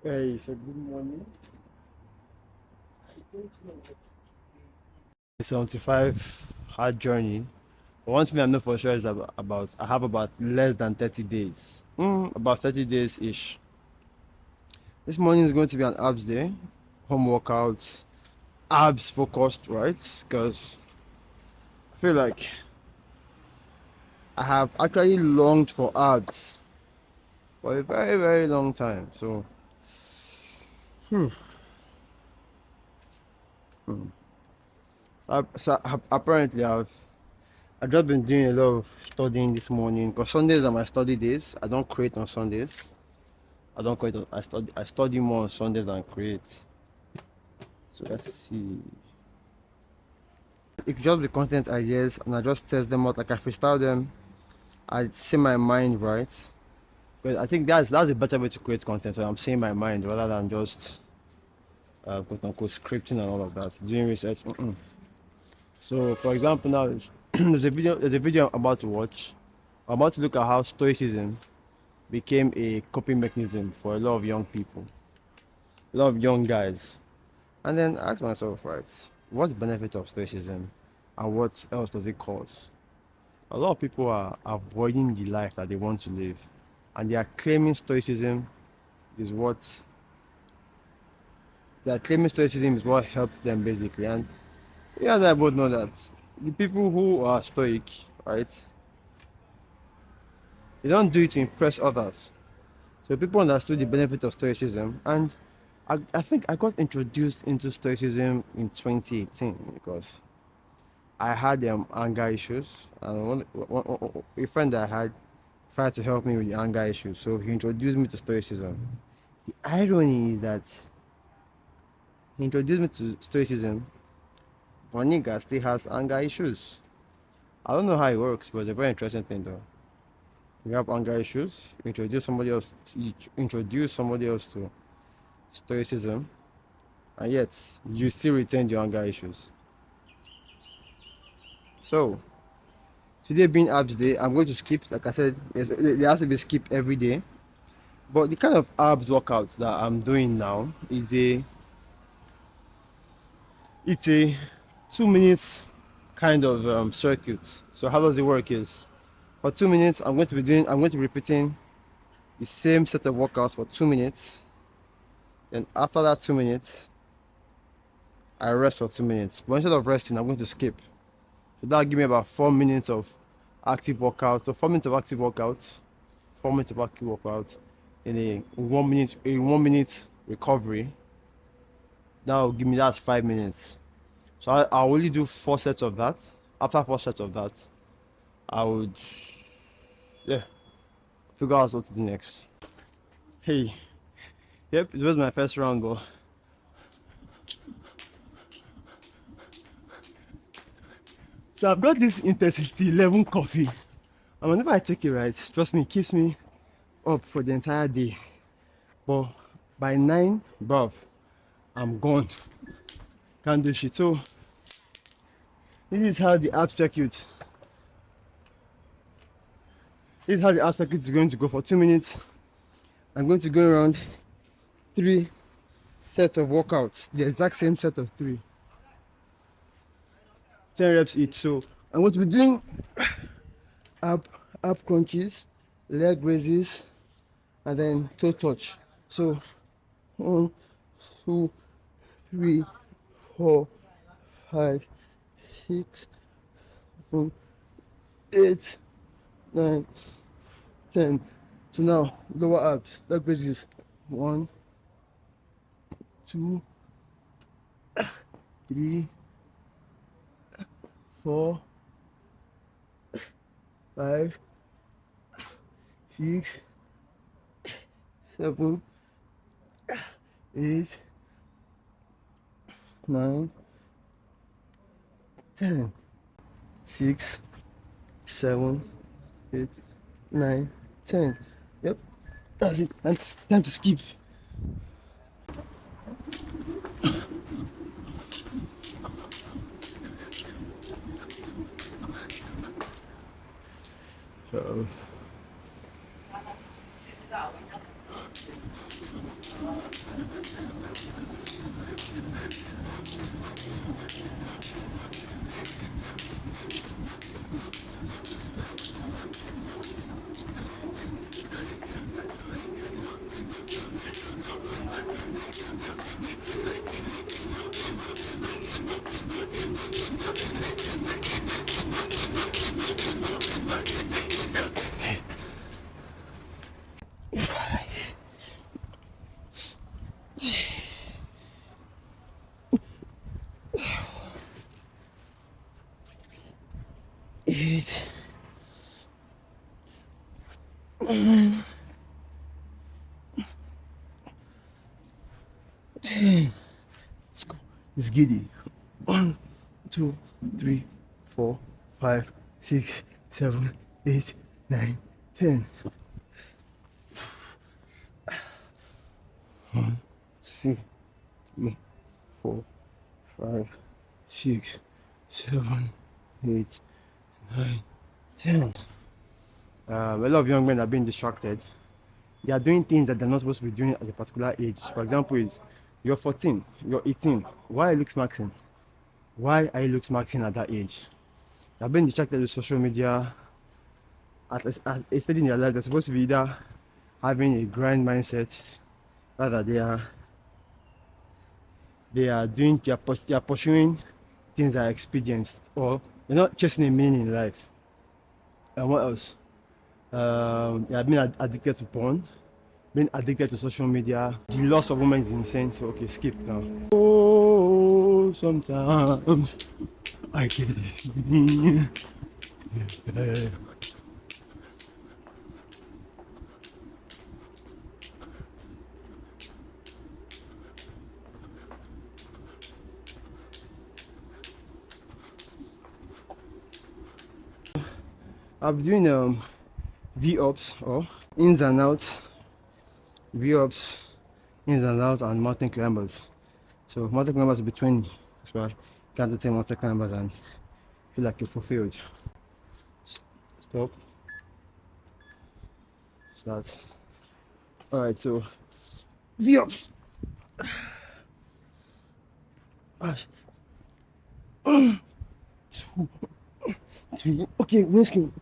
Hey, so good morning. I don't know what today is. 75 hard journey. But one thing I know for sure is about I have about less than 30 days. About 30 days ish. This morning is going to be an abs day, home workouts, abs focused, right? Because I feel like I have actually longed for abs for a very, very long time. So, apparently I've just been doing a lot of studying this morning because Sundays are my study days. I don't create on Sundays. I don't create. I study more on Sundays than create. So let's see. It could just be content ideas, and I just test them out. Like I freestyle them. I say my mind right. But I think that's a better way to create content when I'm saying my mind rather than just quote unquote scripting and all of that. Doing research. So for example, now there's a video I'm about to watch. I'm about to look at how stoicism became a coping mechanism for a lot of young people, a lot of young guys. And then I ask myself, right, what's the benefit of stoicism and what else does it cause? A lot of people are avoiding the life that they want to live, and they are claiming stoicism is what helped them basically. And yeah, I both know that the people who are stoic, right, they don't do it to impress others. So people understood the benefit of stoicism, and I think I got introduced into stoicism in 2018 because I had anger issues, and a friend that I had tried to help me with the anger issues, so he introduced me to stoicism. The irony is that he introduced me to stoicism, but nigga still has anger issues. I don't know how it works, but it's a very interesting thing though. You have anger issues, you introduce somebody else to stoicism, and yet you still retain your anger issues. So today being abs day, I'm going to skip. Like I said, there has to be skip every day. But the kind of abs workout that I'm doing now it's a 2 minutes kind of circuit. So how does it work is for 2 minutes I'm going to be repeating the same set of workouts for 2 minutes. Then after that 2 minutes, I rest for 2 minutes. But instead of resting, I'm going to skip. So that'll give me about 4 minutes of active workout. So 4 minutes of active workouts, 4 minutes of active workouts, in a 1 minute recovery. That will give me that's 5 minutes. So I'll only do 4 sets of that. After 4 sets of that, I would yeah figure out what to do next. Hey, yep, it was my first round, but so I've got this intensity 11 coffee, and whenever I take it right, trust me, it keeps me up for the entire day. But by 9, bruv, I'm gone. Can't do shit. So this is how the ab circuit. This is how the ab circuit is going to go for 2 minutes. I'm going to go around 3 sets of workouts, the exact same set of 3, 10 reps each. So I'm going to be doing ab crunches, leg raises, and then toe touch. So 1, 2, 3, 4, 5, 6, 7, 8, 9, 10. So now lower abs, leg raises. 1, 2, 3, 4, 5, 6, 7, 8, 9, 10. 6, 7, 8, 9, 10. Yep, that's it. Time to skip. So 8, 10. Let's go. It's giddy. 1, 2, 3, 4, 5, 6, 7, 8, 9, 10. 1, 2, 3, 4, 5, 6, 7, 8, 9, 10. A lot of young men are being distracted. They are doing things that they're not supposed to be doing at a particular age. For example, is you're 14, you're 18. Why are you looks maxing? Why are you looks maxing at that age? They're being distracted with social media. At a stage in their life, they're supposed to be either having a grind mindset, rather they are pursuing things that are experienced, or they're not chasing a meaning in life. And what else? They have been addicted to porn, being addicted to social media. The loss of women is insane. So okay, skip now. Oh, sometimes I get this feeling. Yeah. I'm doing V-ups or ins and outs, V-ups, ins and outs, and mountain climbers. So mountain climbers will be 20. That's why you can't do 10 mountain climbers and feel like you're fulfilled. Stop. Start. Alright, so V-ups. 2, 3. Okay, windscreen.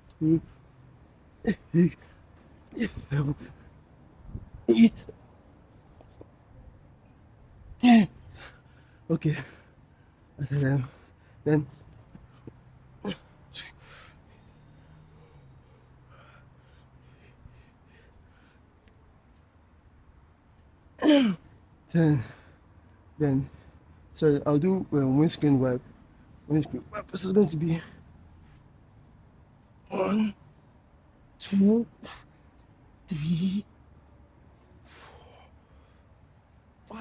6, 7, 8, 10. Okay. Then 10. Then sorry, I'll do windscreen wipe. Windscreen wipe. This is going to be 1, 2, 3, 4, 5.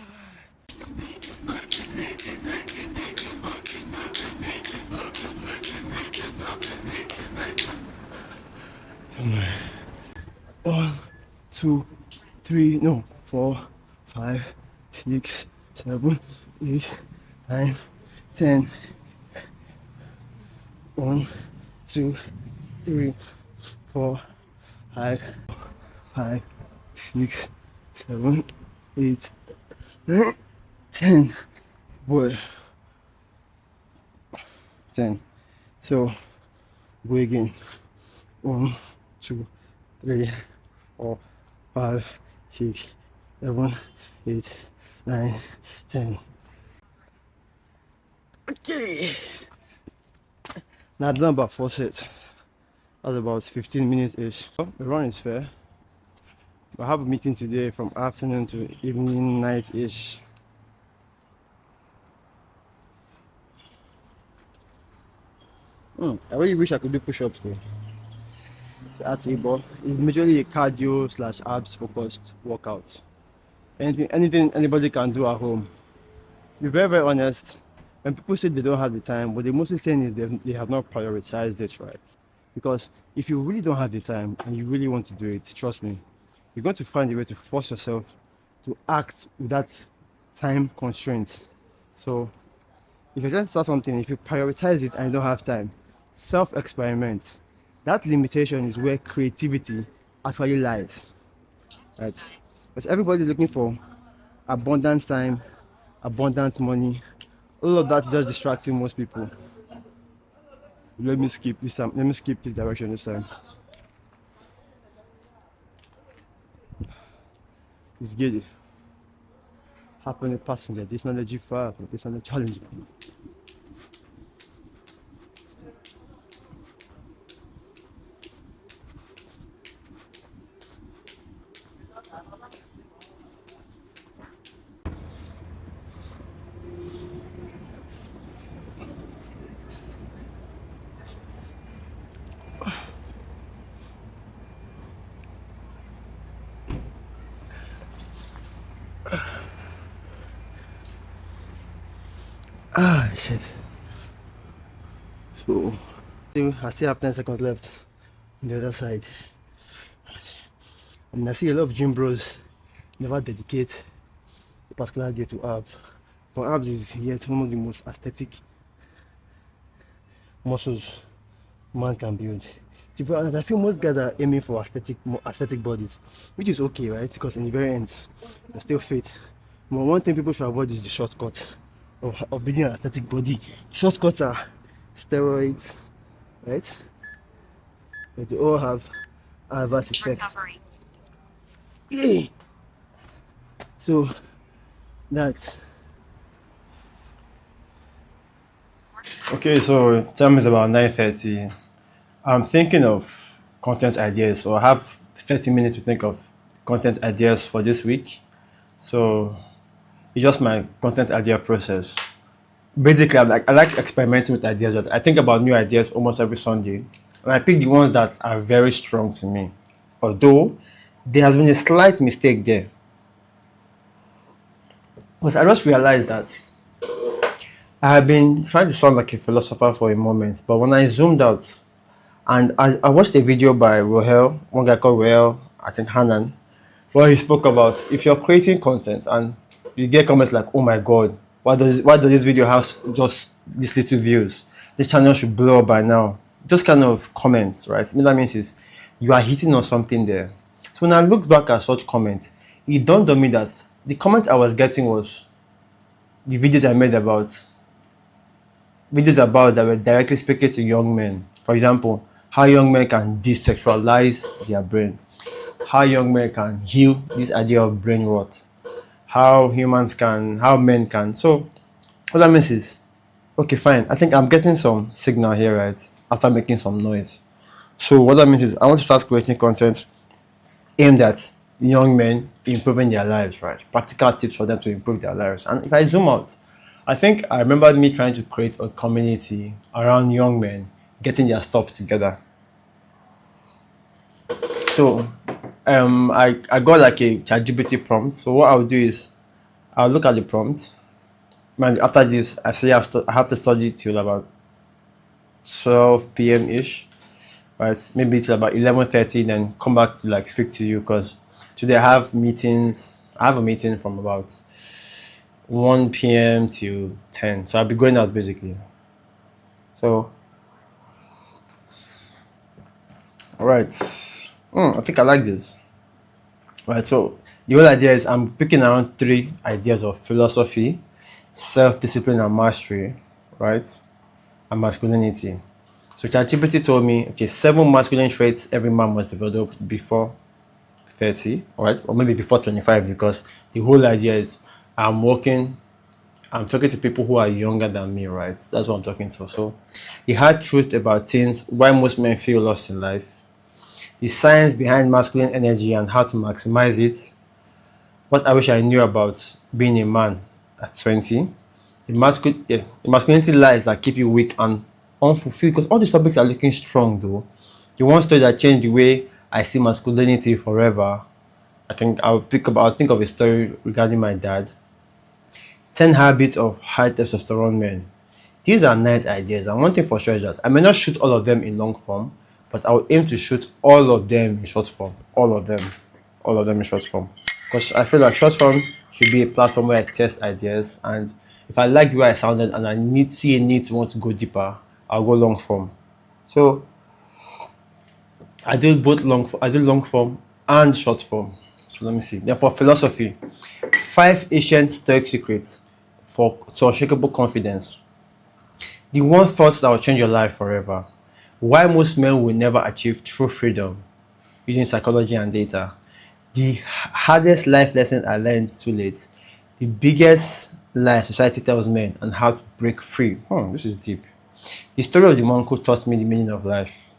Somewhere. 1, 2, 3, no, 4, 5, 6, 7, 8, 9, 10. 1, 2, 3, 4, 5, 6, 7, 8, 9, 10. Boy. 10. So go again. 1, 2, 3, 4, 5, 6, 7, 8, 9, 10. Okay. Now I've done about 4 sets. That's about 15 minutes ish. The run is fair. I have a meeting today from afternoon to evening, night ish. I really wish I could do push-ups though. Actually, but it's majorly a cardio slash abs focused workout. Anything anybody can do at home. To be very, very honest, when people say they don't have the time, what they're mostly saying is they have not prioritized it right. Because if you really don't have the time and you really want to do it, trust me, you're going to find a way to force yourself to act with that time constraint. So if you're trying to start something, if you prioritize it and you don't have time, self-experiment. That limitation is where creativity actually lies. Right? But everybody's looking for abundant time, abundant money. All of that is just distracting most people. Let me skip this time. Let me skip this direction this time. It's good. Happening passenger. This not a G5. This not a challenge. Ah, shit. So, I still have 10 seconds left on the other side. And I see a lot of gym bros never dedicate a particular day to abs. But abs is yet one of the most aesthetic muscles man can build. And I feel most guys are aiming for aesthetic bodies, which is okay, right? Because in the very end, they're still fit. But one thing people should avoid is the shortcut of building an aesthetic body. Shortcuts are steroids, right? But they all have adverse effects. Yay! So that's okay. So time is about 9:30. I'm thinking of content ideas, so I have 30 minutes to think of content ideas for this week. So it's just my content idea process. Basically, I like experimenting with ideas. I think about new ideas almost every Sunday, and I pick the ones that are very strong to me. Although there has been a slight mistake there, because I just realized that I have been trying to sound like a philosopher for a moment, but when I zoomed out and I watched a video by Rohel, one guy called Rohel, I think Hanan, where he spoke about if you're creating content and you get comments like, "Oh my God, why does this video have just these little views? This channel should blow up by now." Those kind of comments, right? What that means is you are hitting on something there. So when I looked back at such comments, it dawned on me that the comment I was getting was the videos I made about that were directly speaking to young men. For example, how young men can desexualize their brain, how young men can heal this idea of brain rot, how men can. So what that means is, okay, fine. I think I'm getting some signal here, right? After making some noise. So what that means is I want to start creating content aimed at young men improving their lives, right? Practical tips for them to improve their lives. And if I zoom out, I think I remember me trying to create a community around young men getting their stuff together. So I got like a ChatGPT prompt. So what I'll do is I'll look at the prompt. Man, after this, I say I have to study till about 12 p.m. ish, right? Maybe till about 11:30, then come back to like speak to you because today I have meetings. I have a meeting from about 1 p.m. till 10. So I'll be going out basically. So, all right. I think I like this. Right. So the whole idea is I'm picking around 3 ideas of philosophy, self-discipline and mastery, right? And masculinity. So ChatGPT told me, okay, 7 masculine traits every man must develop before 30, right? Or maybe before 25, because the whole idea is I'm talking to people who are younger than me, right? That's what I'm talking to. So the hard truth about things, why most men feel lost in life, the science behind masculine energy and how to maximize it, what I wish I knew about being a man at 20, the masculinity lies that keep you weak and unfulfilled, because all these topics are looking strong though. The one story that changed the way I see masculinity forever, I think I'll think of a story regarding my dad. 10 habits of high testosterone men. These are nice ideas, and one thing for sure is that I may not shoot all of them in long form, but I will aim to shoot all of them in short form. All of them in short form. Because I feel like short form should be a platform where I test ideas, and if I like the way I sounded and I see a need to want to go deeper, I'll go long form. So I do long form and short form. So let me see. Then for philosophy 5 ancient stoic secrets for to unshakable confidence. The one thought that will change your life forever. Why most men will never achieve true freedom using psychology and data. The hardest life lesson I learned too late. The biggest lie society tells men and how to break free. This is deep. The story of the monk who taught me the meaning of life.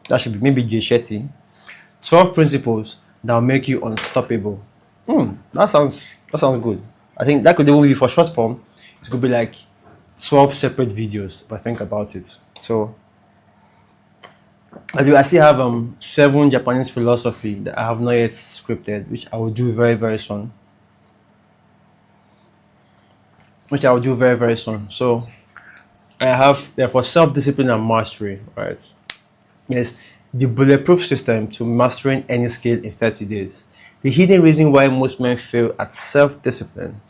That should be maybe Jay Shetty. 12 principles that will make you unstoppable. That sounds good. I think that could even be for short form. It could be like 12 separate videos if I think about it. So I still have 7 Japanese philosophy that I have not yet scripted, which I will do very very soon. So I have therefore self-discipline and mastery, right? Yes, the bulletproof system to mastering any skill in 30 days. The hidden reason why most men fail at self-discipline.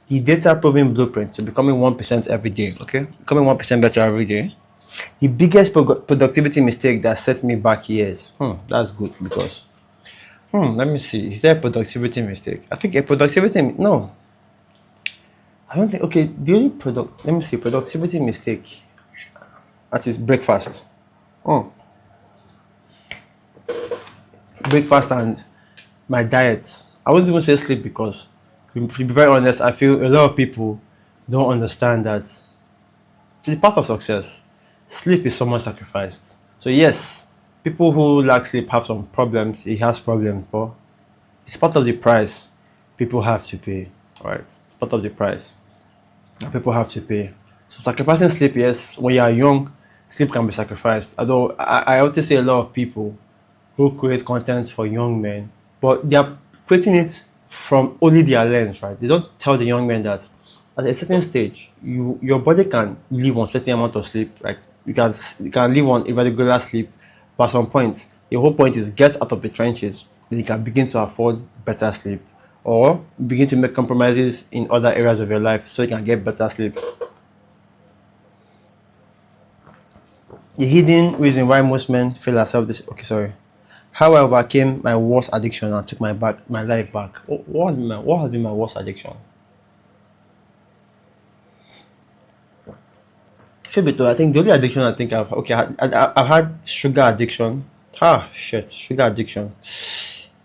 The data-proven blueprint to becoming 1% every day, okay? Becoming 1% better every day. The biggest productivity mistake that set me back years. That's good because, let me see. Is there a productivity mistake? I think a productivity, no. I don't think, okay, the only let me see, productivity mistake. That is breakfast. Breakfast and my diet. I wouldn't even say sleep because, to be very honest, I feel a lot of people don't understand that it's the path of success. Sleep is somewhat sacrificed. So yes, people who lack sleep have some problems. He has problems, but it's part of the price people have to pay. Right? It's part of the price that people have to pay. So sacrificing sleep, yes, when you are young, sleep can be sacrificed. Although I always say a lot of people who create content for young men, but they are creating it from only their lens, right? They don't tell the young men that at a certain stage, your body can live on certain amount of sleep. Like you can live on irregular sleep, but at some point, the whole point is get out of the trenches. Then you can begin to afford better sleep, or begin to make compromises in other areas of your life so you can get better sleep. The hidden reason why most men fail at self-discipline. Okay, sorry. How I overcame my worst addiction and took my life back. What has been my worst addiction? Should be told. I think the only addiction I think I've had sugar addiction. Shit, sugar addiction.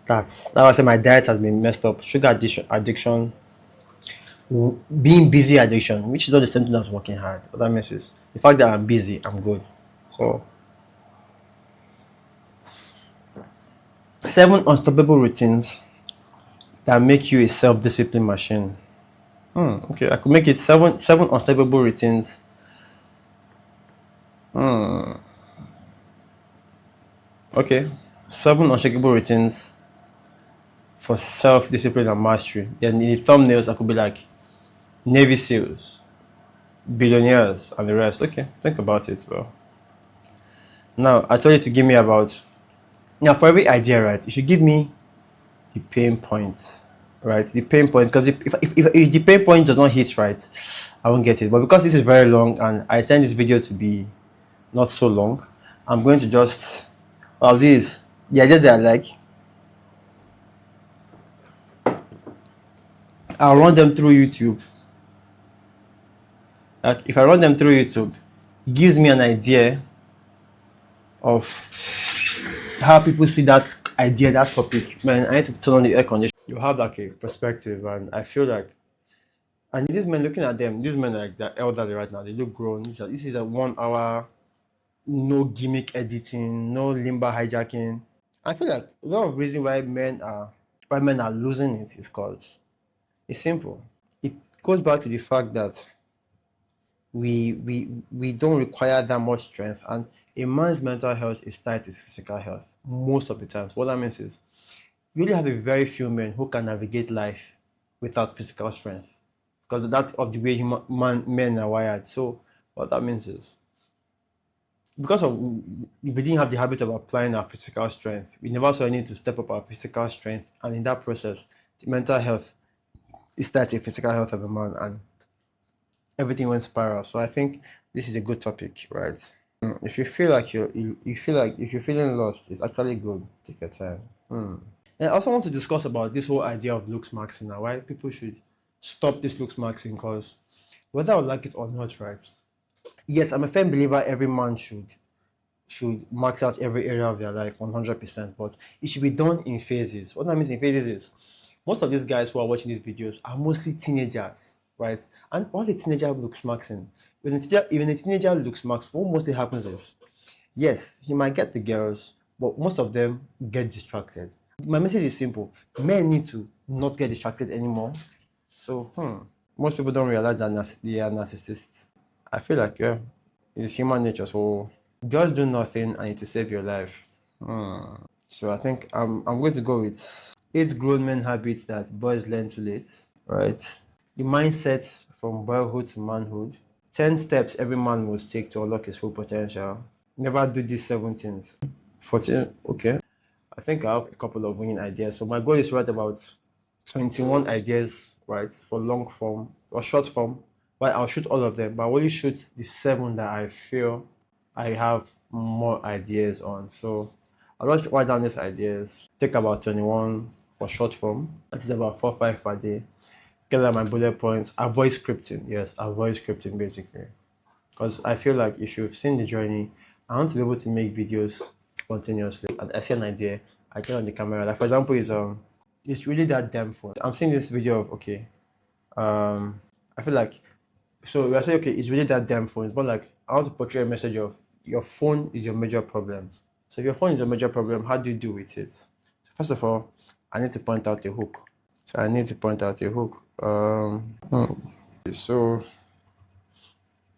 That was my diet has been messed up. Sugar addiction, being busy addiction, which is not the same thing as working hard. What that means is the fact that I'm busy, I'm good. So 7 unstoppable routines that make you a self-discipline machine. Okay, I could make it seven unstoppable routines. Okay, 7 unshakable routines for self-discipline and mastery. Then in the thumbnails, I could be like Navy SEALs, billionaires, and the rest. Okay, think about it, bro. Now I told you to give me about. Now for every idea, right, you should give me the pain points, right? The pain point, because if the pain point does not hit right, I won't get it. But because this is very long and I intend this video to be not so long, I'm going to just these the ideas that I like. I'll run them through YouTube. Like if I run them through YouTube, it gives me an idea of how people see that idea, that topic. Man, I need to turn on the air conditioner. You have like a perspective, and I feel like, and these men, looking at them, these men are like they're elderly right now. They look grown. This is a 1 hour, no gimmick editing, no limber hijacking. I feel like a lot of reason why men are losing it is because it's simple. It goes back to the fact that we don't require that much strength, and a man's mental health is tied to his physical health most of the times. What that means is you only have a very few men who can navigate life without physical strength, because that's of the way men are wired. So what that means is, because of we didn't have the habit of applying our physical strength, we never saw a need to step up our physical strength, and in that process, the mental health is tied to the physical health of a man, and everything went spiral. So I think this is a good topic, right? If you feel like you feel like if you're feeling lost, it's actually good. Take your time. And I also want to discuss about this whole idea of looks maxing now, why people should stop this looks maxing, because whether I would like it or not, right? Yes, I'm a firm believer every man should max out every area of their life 100%, but it should be done in phases. What that means in phases is most of these guys who are watching these videos are mostly teenagers, right? And once a teenager looks maxing, when a teenager looks max, what mostly happens is, yes, he might get the girls, but most of them get distracted. My message is simple: men need to not get distracted anymore. So, most people don't realize that they are narcissists. I feel like, yeah, it's human nature. So just do nothing and it will save your life. So I think I'm going to go with 8 grown men habits that boys learn too late. Right. The mindset from boyhood to manhood. 10 steps every man must take to unlock his full potential. Never do these 7 things. 14. Okay. I think I have a couple of winning ideas. So my goal is to write about 21 ideas, right, for long form or short form. But I'll shoot all of them, but I only shoot the 7 that I feel I have more ideas on. So I'll just write down these ideas, take about 21 for short form. That is about 4 5 per day. Get out my bullet points. Avoid scripting. Yes, avoid scripting basically. Because I feel like if you've seen the journey, I want to be able to make videos spontaneously. And I see an idea, I get on the camera. Like for example, it's really that damn fun. I'm seeing this video of I feel like, so we are saying, okay, it's really that damn phone. It's more like I want to portray a message of your phone is your major problem. So if your phone is your major problem, how do you deal with it? So first of all, I need to point out a hook. So I need to point out a hook. So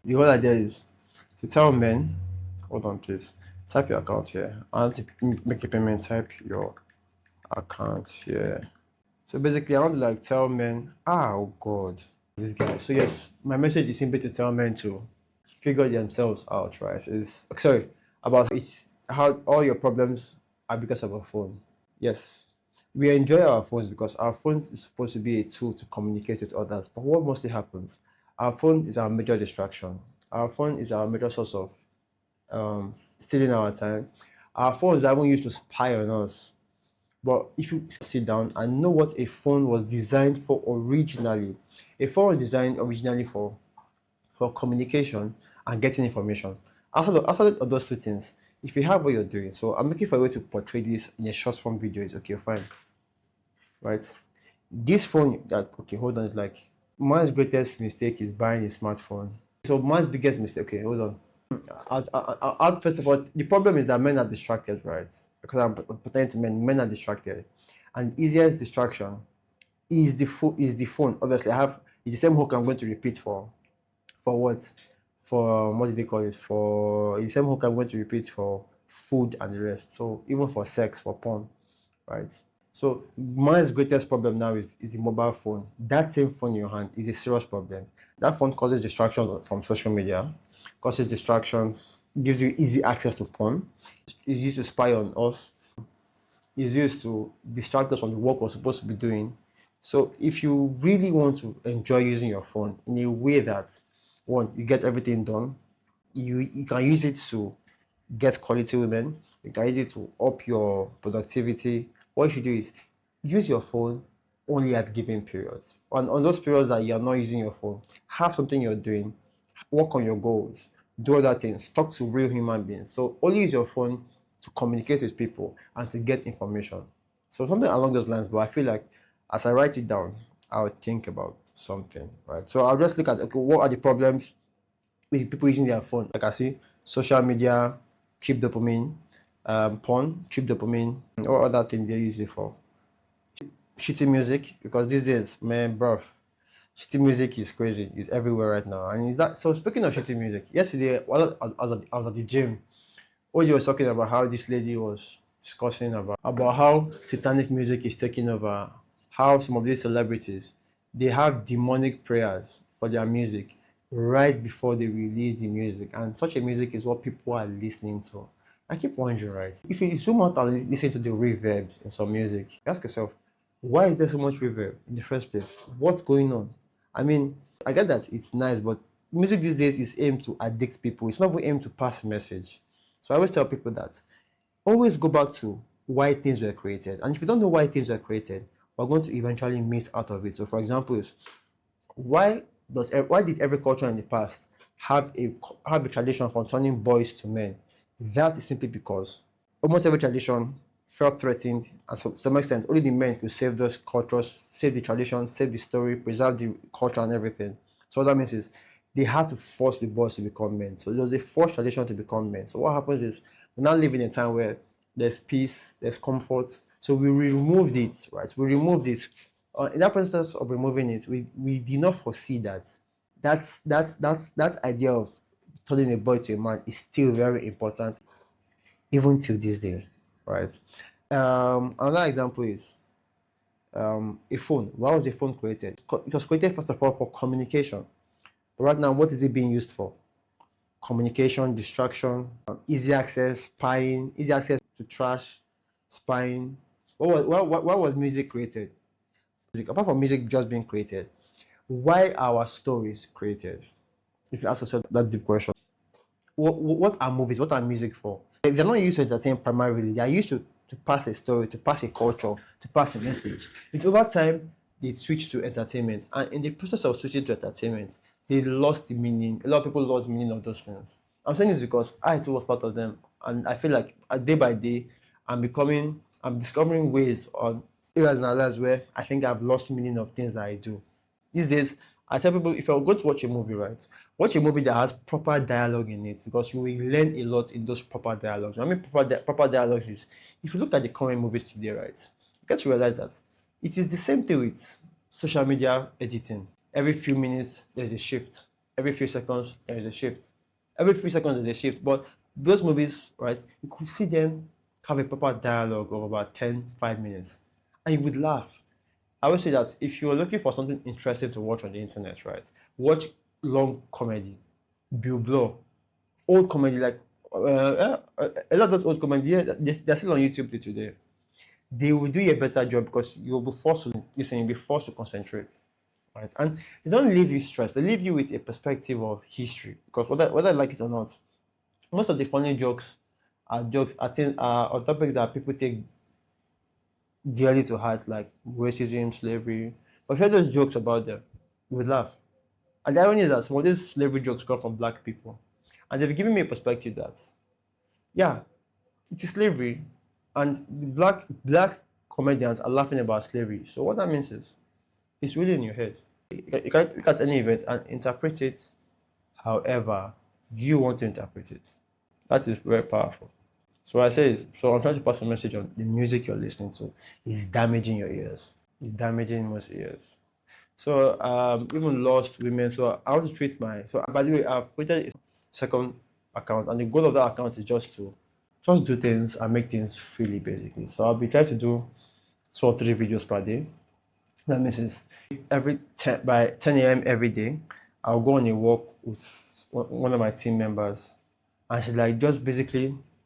the whole idea is to tell men, hold on please, type your account here. I want to make a payment, type your account here. So basically I want to like tell men, oh God, this guy. So yes, my message is simply to tell men to figure themselves out, right? Is sorry, about it's how all your problems are because of a phone. Yes, we enjoy our phones because our phone is supposed to be a tool to communicate with others. But what mostly happens, our phone is our major distraction. Our phone is our major source of stealing our time. Our phones are even used to spy on us. But if you sit down and know what a phone was designed for originally, a phone was designed originally for communication and getting information. Outside of those 2 things, if you have what you're doing, so I'm looking for a way to portray this in a short form video. It's okay, fine, right? This phone that okay, hold on, is like man's greatest mistake is buying a smartphone. So man's biggest mistake. Okay, hold on. First of all, the problem is that men are distracted, right? Because I'm pertaining to men. Men are distracted, and the easiest distraction is the phone. Obviously, I have it's the same hook I'm going to repeat for what? For what did they call it? For the same hook I'm going to repeat for food and the rest. So even for sex, for porn, right? So man's greatest problem now is the mobile phone. That same phone in your hand is a serious problem. That phone causes distractions from social media, causes distractions, gives you easy access to porn. It's used to spy on us. It's used to distract us from the work we're supposed to be doing. So if you really want to enjoy using your phone in a way that one, you get everything done, you can use it to get quality women, you can use it to up your productivity. What you should do is use your phone only at given periods. On those periods that you're not using your phone, have something you're doing, work on your goals, do other things, talk to real human beings. So only use your phone to communicate with people and to get information. So something along those lines, but I feel like as I write it down, I'll think about something, right? So I'll just look at, okay, what are the problems with people using their phone? Like I see social media, cheap dopamine, porn, cheap dopamine, or other things they use it for. Shitty music, because these days, man, bro, shitty music is crazy. It's everywhere right now. And is that so? Speaking of shitty music, yesterday while I was at the gym, Oji was talking about how this lady was discussing about how satanic music is taking over, how some of these celebrities they have demonic prayers for their music right before they release the music, and such a music is what people are listening to. I keep wondering, right? If you zoom out and listen to the reverbs in some music, ask yourself, why is there so much reverb in the first place? What's going on? I mean, I get that it's nice, but music these days is aimed to addict people. It's not even aimed to pass a message. So I always tell people that always go back to why things were created. And if you don't know why things were created, we're going to eventually miss out of it. So, for example, is why did every culture in the past have a tradition for turning boys to men? That is simply because almost every tradition felt threatened, and to some extent, only the men could save those cultures, save the tradition, save the story, preserve the culture and everything. So what that means is they had to force the boys to become men. So there's a forced tradition to become men. So what happens is we now live in a time where there's peace, there's comfort. So we removed it, right? We removed it. In that process of removing it, we did not foresee that. That idea of turning a boy to a man is still very important, even till this day, right? Another example is a phone. Why was a phone created? It was created first of all for communication. But right now, what is it being used for? Communication, distraction, easy access, spying, easy access to trash, spying. Why was music created? Music, apart from music just being created, why are stories created? If you ask yourself that deep question, what are movies? What are music for? They're not used to entertain primarily. They are used to pass a story, to pass a culture, to pass a message. It's over time they switch to entertainment, and in the process of switching to entertainment, they lost the meaning. A lot of people lost the meaning of those things. I'm saying this because I too was part of them, and I feel like day by day, I'm discovering ways on areas in our lives where I think I've lost meaning of things that I do. These days, I tell people if you're going to watch a movie, right, watch a movie that has proper dialogue in it because you will learn a lot in those proper dialogues. I mean, proper dialogues is if you look at the current movies today, right, you get to realize that it is the same thing with social media editing. Every few minutes, there's a shift. Every few seconds, there's a shift. Every few seconds, there's a shift. But those movies, right, you could see them have a proper dialogue of about 5 minutes, and you would laugh. I would say that if you're looking for something interesting to watch on the internet, right, watch long comedy, Bill Blow, old comedy like a lot of those old comedy. Yeah, they're still on YouTube today. They will do a better job because you'll be forced to listen. You'll be forced to concentrate, right? And they don't leave you stressed. They leave you with a perspective of history because whether I like it or not, most of the funny jokes are things are on topics that people take dearly to heart, like racism, slavery. But if you hear those jokes about them, you would laugh. And the irony is that some of these slavery jokes come from black people. And they've given me a perspective that, yeah, it is slavery. And the black comedians are laughing about slavery. So what that means is it's really in your head. You can look at any event and interpret it however you want to interpret it. That is very powerful. So I say, so I'm trying to pass a message on the music you're listening to is damaging your ears. It's damaging most ears. So even lost women. So I want to treat my. So by the way, I've created a second account, and the goal of that account is just do things and make things freely, basically. So I'll be trying to do 2 or 3 videos per day. That means is by 10 a.m. every day, I'll go on a walk with one of my team members, and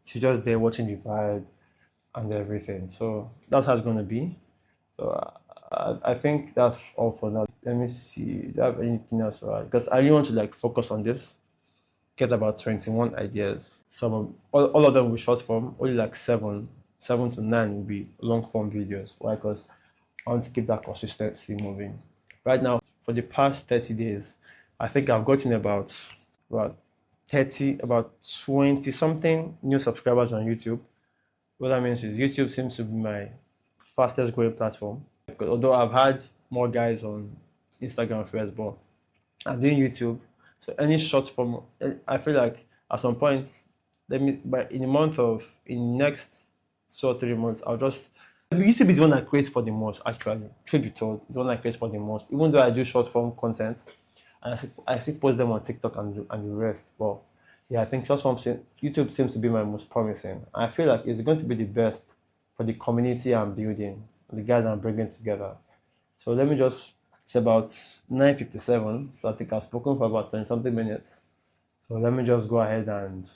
she's just there watching the vibe and everything. So that's how it's gonna be. So I think that's all for now. Let me see. Do I have anything else? Right? Because I really want to like focus on this. Get about 21 ideas. All of them will be short form. Only like 7 to 9 will be long form videos. Why? Because I want to keep that consistency moving. Right now, for the past 30 days, I think I've gotten about 20 something new subscribers on YouTube. What that means is YouTube seems to be my fastest growing platform. Because although I've had more guys on Instagram first, but I'm doing YouTube. So any short form, I feel like at some point, in the next 2 or 3 months, YouTube is the one I create for the most, actually. Truth be told, it's the one I create for the most. Even though I do short form content, and I still post them on TikTok and the rest. But yeah, I think YouTube seems to be my most promising. I feel like it's going to be the best for the community I'm building, the guys I'm bringing together. So let me it's about 9:57, so I think I've spoken for about 20 something minutes. So let me just go ahead and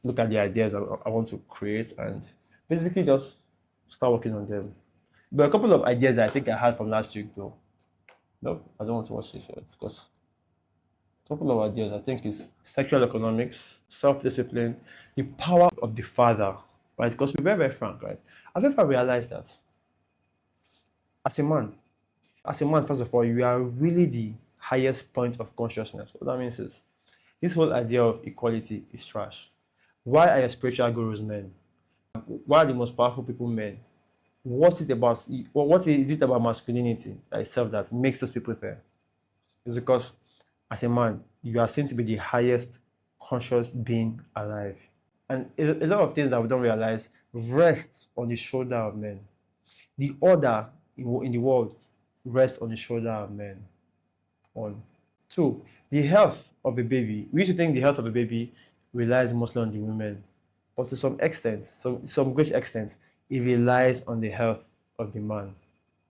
look at the ideas I want to create and basically just start working on them. But a couple of ideas that I think I had from last week though. No, I don't want to watch this yet because a couple of ideas I think is sexual economics, self-discipline, the power of the father. right? Because to be very, very frank, right? I've ever realized that as a man, first of all, you are really the highest point of consciousness. What that means is this whole idea of equality is trash. Why are your spiritual gurus men? Why are the most powerful people men? What is it about? What is it about masculinity itself that makes those people fair? It's because as a man, you are seen to be the highest conscious being alive. And a lot of things that we don't realize rests on the shoulder of men. The order in the world rests on the shoulder of men. One. Two, the health of a baby. We used to think the health of a baby relies mostly on the women. But to some extent, some great extent, it relies on the health of the man.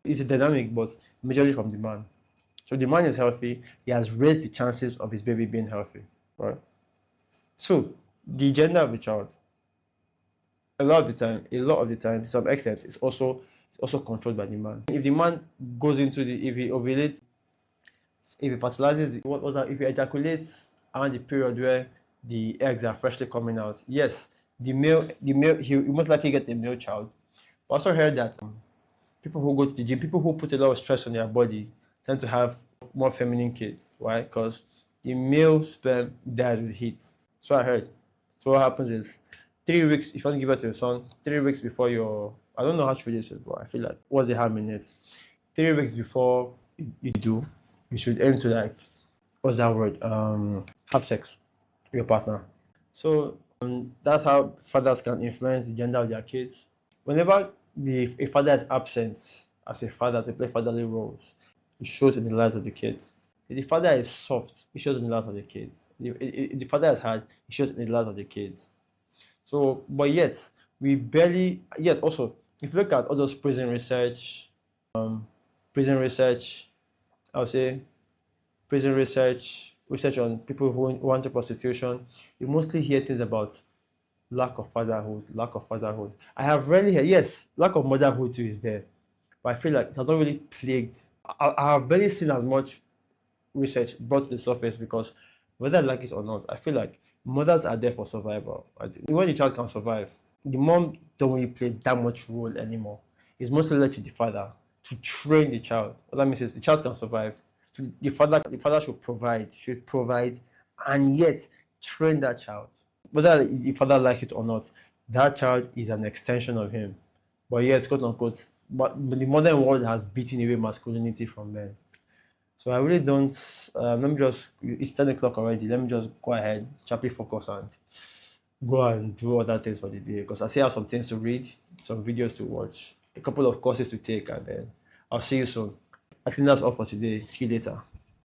It's a dynamic, but majorly from the man. So the man is healthy, he has raised the chances of his baby being healthy. Right? So the gender of the child, a lot of the time, to some extent, it's also controlled by the man. If the man goes into if he ovulates, if he fertilizes, if he ejaculates around the period where the eggs are freshly coming out, yes, the male, he most likely get a male child. I also heard that people who go to the gym, people who put a lot of stress on their body, tend to have more feminine kids. Why? Because the male sperm dies with heat. So I heard. So what happens is 3 weeks, if you want to give birth to your son, 3 weeks before I don't know how true this is, but I feel like what's the harm in it? 3 weeks before you do, you should aim to what's that word? Have sex with your partner. So that's how fathers can influence the gender of their kids. Whenever a father is absent as a father to play fatherly roles, it shows in the lives of the kids. If the father is soft, it shows in the lives of the kids. If the father is hard, it shows in the lives of the kids. So, but yet, also, if you look at all those prison research, I would say research on people who want prostitution, you mostly hear things about lack of fatherhood. I have rarely heard, yes, lack of motherhood too is there, but I feel like it has not really plagued. I have barely seen as much research brought to the surface because whether I like it or not, I feel like mothers are there for survival. Right? When the child can survive, the mom don't really play that much role anymore. It's mostly left to the father to train the child. What that means is the child can survive. So the father should provide, and yet train that child. Whether the father likes it or not, that child is an extension of him. But yes, quote unquote, but the modern world has beaten away masculinity from men. So I really don't. Let me just. It's 10 o'clock already. Let me just go ahead, sharply focus and go and do other things for the day. Because I still have some things to read, some videos to watch, a couple of courses to take, and then I'll see you soon. I think that's all for today. See you later.